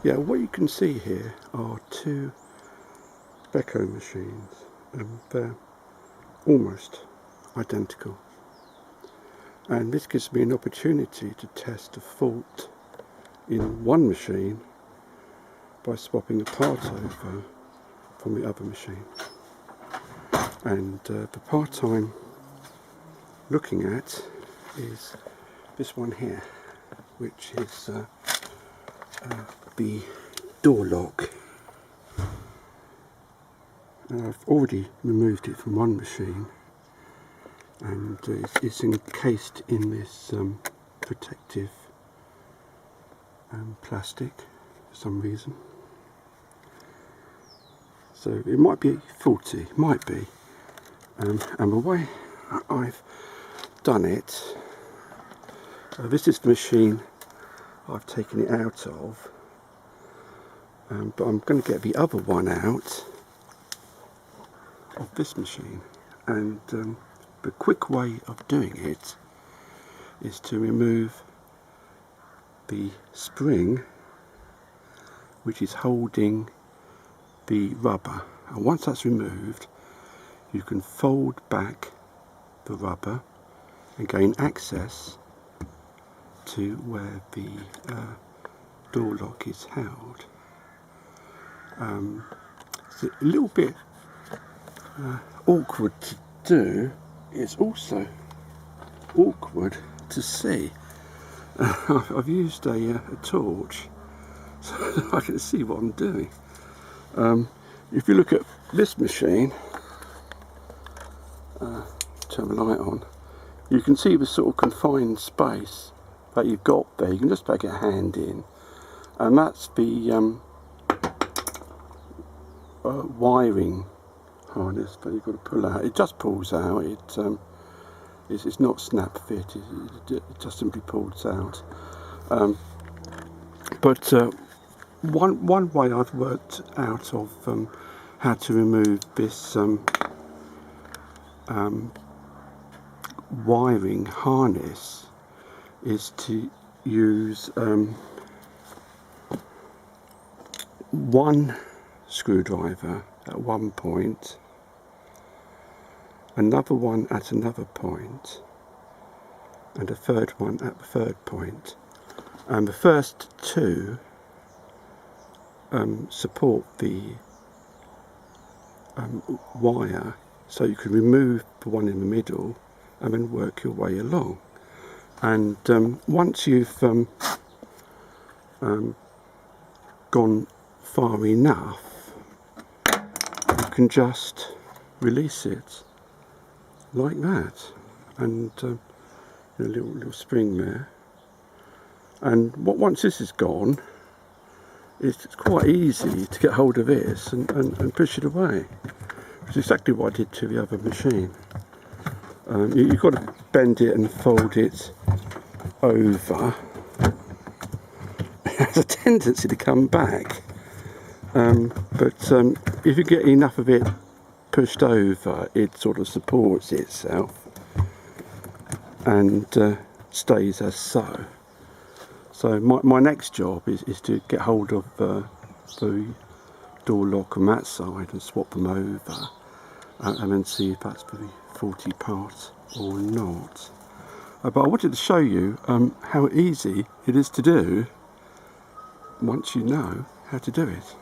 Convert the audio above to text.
Yeah, what you can see here are two Beko machines, and they're almost identical. And this gives me an opportunity to test a fault in one machine by swapping a part over from the other machine. And the part I'm looking at is this one here, which is the door lock. I've already removed it from one machine, and it's encased in this protective plastic for some reason. So it might be faulty, might be. And the way I've done it, this is the machine I've taken it out of, but I'm going to get the other one out of this machine, and the quick way of doing it is to remove the spring which is holding the rubber, and once that's removed you can fold back the rubber and gain access to where the door lock is held. It's a little bit awkward to do. It's also awkward to see. I've used a torch so that I can see what I'm doing. If you look at this machine, turn the light on, you can see the sort of confined space that you've got there. You can just take a hand in, and that's the wiring harness that you've got to pull out. It just pulls out. It's not snap fit. It just simply pulls out. But one way I've worked out of how to remove this wiring harness is to use one screwdriver at one point, another one at another point, and a third one at the third point. And the first two support the wire, so you can remove the one in the middle and then work your way along. And once you've gone far enough, you can just release it like that, and a little spring there. And once this is gone, it's quite easy to get hold of this and push it away, which is exactly what I did to the other machine. You've got to bend it and fold it over. It has a tendency to come back, but if you get enough of it pushed over, it sort of supports itself and stays as so. So my next job is to get hold of the door lock on that side and swap them over, and then see if that's the faulty part or not. But I wanted to show you how easy it is to do once you know how to do it.